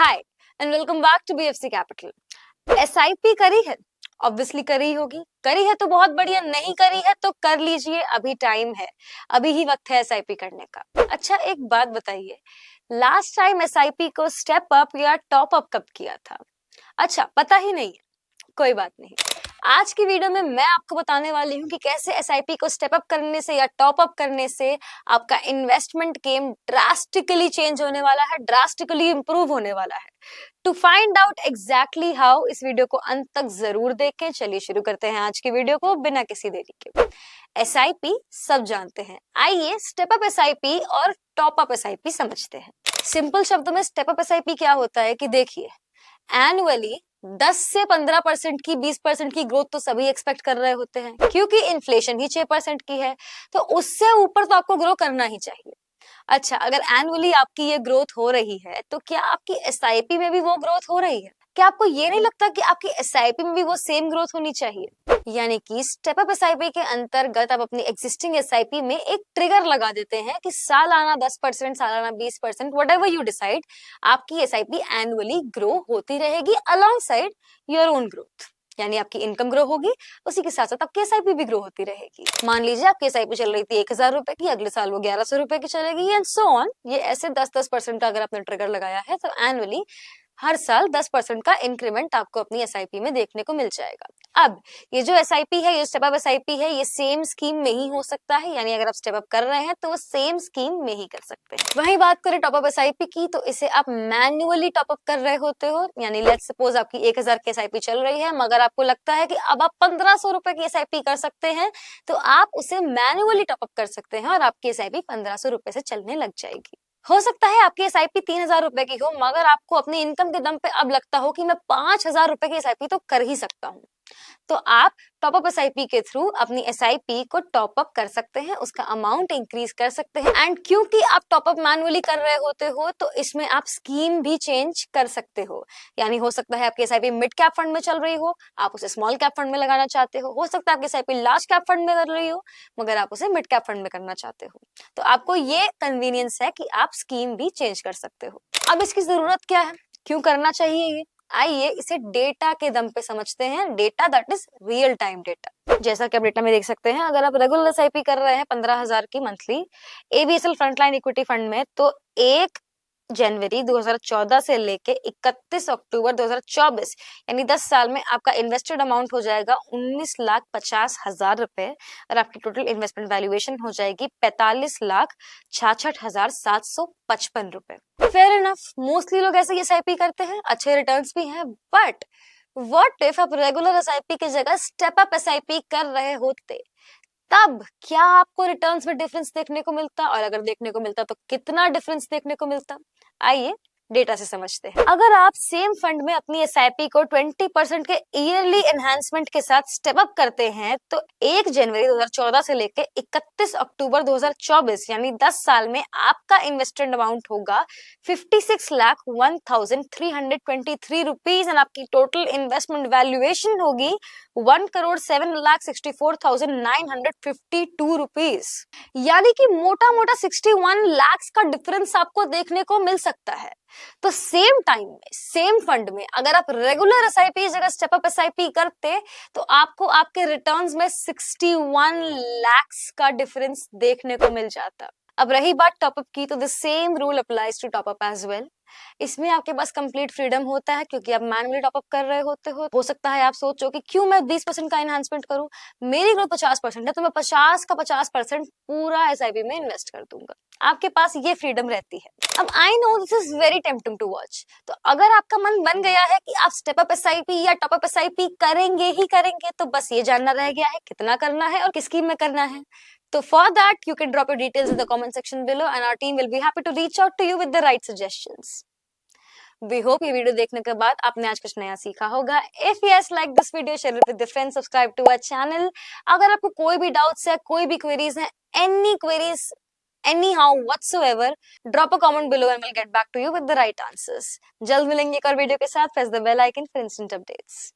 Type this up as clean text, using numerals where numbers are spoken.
Hi and welcome back to BFC capital. SIP करी है? Obviously करी होगी। करी है तो बहुत बढ़िया, नहीं करी है तो कर लीजिए, अभी टाइम है, अभी ही वक्त है एसआईपी करने का। अच्छा एक बात बताइए, लास्ट टाइम एसआईपी को स्टेप अप या टॉप अप कब किया था? अच्छा पता ही नहीं है, कोई बात नहीं। आज की वीडियो में मैं आपको बताने वाली हूँ कि कैसे एसआईपी को स्टेप अप करने से या टॉप अप करने से आपका इन्वेस्टमेंट गेम ड्रास्टिकली चेंज होने वाला है, ड्रास्टिकली इंप्रूव होने वाला है। To find out exactly how, इस वीडियो को अंत तक जरूर देखें। चलिए शुरू करते हैं आज की वीडियो को बिना किसी देरी के। एसआईपी सब जानते हैं, आइए स्टेप अप एसआईपी और टॉप अप एसआईपी समझते हैं। सिंपल शब्दों में स्टेप अप एसआईपी क्या होता है कि देखिए, एनुअली 10 से 15% की 20% की ग्रोथ तो सभी एक्सपेक्ट कर रहे होते हैं, क्योंकि इन्फ्लेशन ही 6% की है, तो उससे ऊपर तो आपको ग्रो करना ही चाहिए। अच्छा, अगर एनुअली आपकी ये ग्रोथ हो रही है तो क्या आपकी एसआईपी में भी वो ग्रोथ हो रही है? क्या आपको ये नहीं लगता कि आपकी एसआईपी में भी वो सेम ग्रोथ होनी चाहिए? यानी कि स्टेप अप एसआईपी के अंतर्गत आप अपनी एग्जिस्टिंग एसआईपी में एक ट्रिगर लगा देते हैं कि सालाना 10%, सालाना 20%, व्हाटएवर यू डिसाइड, आपकी एसआईपी एनुअली ग्रो होती रहेगी along side your own growth. यानी आपकी इनकम ग्रो होगी, उसी के साथ साथ आपकी एसआईपी भी ग्रो होती रहेगी। मान लीजिए आपकी एसआईपी चल रही थी 1000 रुपए की, अगले साल वो 1100 रुपए की चलेगी एंड सो ऑन। ये ऐसे 10% का अगर आपने ट्रिगर लगाया है तो एनुअली हर साल 10% का इंक्रीमेंट आपको अपनी एसआईपी में देखने को मिल जाएगा। अब ये जो एसआईपी है, ये स्टेप अप एसआईपी है, ये सेम स्कीम में ही हो सकता है। यानी अगर आप स्टेप अप कर रहे हैं तो वो सेम स्कीम में ही कर सकते हैं। वहीं बात करें टॉप अप एसआईपी की, तो इसे आप मैन्युअली टॉप अप कर रहे होते हो। यानी लेट्स सपोज आपकी 1000 की एसआईपी चल रही है, मगर आपको लगता है कि अब आप 1500 रुपए की एसआईपी कर सकते हैं, तो आप उसे मैन्युअली टॉप अप कर सकते हैं और आपकी एसआईपी 1500 रुपए से चलने लग जाएगी। हो सकता है आपकी एसआईपी 3000 रुपए की हो, मगर आपको अपनी इनकम के दम पे अब लगता हो कि मैं 5000 रुपए की एसआईपी तो कर ही सकता हूँ, तो आप टॉप अप एसआईपी के थ्रू अपनी एसआईपी को टॉप अप कर सकते हैं, उसका अमाउंट इंक्रीज कर सकते हैं। एंड क्योंकि आप टॉप अप मैनुअली कर रहे होते हो, तो इसमें आप स्कीम भी चेंज कर सकते हो। यानी हो सकता है आपकी एसआईपी मिड कैप फंड में चल रही हो, आप उसे स्मॉल कैप फंड में लगाना चाहते हो सकता है आपकी एसआईपी लार्ज कैप फंड में कर रही हो, मगर आप उसे मिड कैप फंड में करना चाहते हो, तो आपको ये कन्वीनियंस है कि आप स्कीम भी चेंज कर सकते हो। अब इसकी जरूरत क्या है, क्यों करना चाहिए ये? आइए इसे डेटा के दम पे समझते हैं। Data that is real time data. जैसा कि आप डेटा में देख सकते हैं, अगर आप रेगुलर एसआईपी कर रहे हैं 15,000 की monthly ABSL frontline equity fund में, तो 1 जनवरी 2014 से लेके 31 अक्टूबर 2024 यानी 10 साल में आपका इन्वेस्टेड अमाउंट हो जाएगा 19,50,000 रुपए और आपकी टोटल इन्वेस्टमेंट वैल्यूएशन हो जाएगी 45,66,755 रुपए। फेयर इनफ, मोस्टली लोग ऐसे एसआईपी करते हैं, अच्छे रिटर्न्स भी हैं, बट व्हाट इफ आप रेगुलर एसआईपी की जगह स्टेप अप एसआईपी कर रहे होते, तब क्या आपको रिटर्न्स में डिफरेंस देखने को मिलता? और अगर देखने को मिलता तो कितना डिफरेंस देखने को मिलता? आइए डेटा से समझते हैं। अगर आप सेम फंड में अपनी एसआईपी को 20% के ईयरली एनहांसमेंट के साथ स्टेप अप करते हैं, तो 1 जनवरी 2014 से लेकर 31 अक्टूबर 2024 यानी 10 साल में आपका इन्वेस्टेड अमाउंट होगा 56,01,323 रुपीज एंड आपकी टोटल इन्वेस्टमेंट वैल्यूएशन होगी 1,07,64,952 रुपीज। यानी कि मोटा मोटा 61 लाख का डिफरेंस आपको देखने को मिल सकता है। तो सेम टाइम में सेम फंड में अगर आप रेगुलर एसआईपी जगह स्टेप अप एसआईपी करते, तो आपको आपके रिटर्न्स में 61 लाख का डिफरेंस देखने को मिल जाता। अब रही बात टॉपअप की, तो the same rule applies to top up as well. इसमें आपके पास कंप्लीट फ्रीडम होता है, क्योंकि आप मैनुअली टॉपअप कर रहे होते हो सकता है आप सोचो कि क्यों मैं 20% का एनहांसमेंट करूं, मेरी ग्रोथ 50% है, तो मैं 50 का 50% पूरा एसआईपी में इन्वेस्ट कर दूंगा। आपके पास ये फ्रीडम रहती है। अब I know this is very tempting to watch, तो अगर आपका मन बन गया है कि आप स्टेप अप एसआईपी या टॉप अप एसआईपी करेंगे ही करेंगे, तो बस ये जानना रह गया है कितना करना है और किस स्कीम में करना है। तो for that you can drop your details in the comment section below and our team will be happy to reach out to you with the right suggestions. We hope ये वीडियो देखने के बाद आपने आज कुछ नया सीखा होगा। If yes, like this video, share it with your friends, subscribe to our channel. अगर आपको कोई भी डाउट्स है, कोई भी क्वेरीज है, any queries anyhow whatsoever, drop a comment below and we'll get back to you with the right answers. जल्द मिलेंगे एक और वीडियो के साथ। Press the bell icon for instant updates.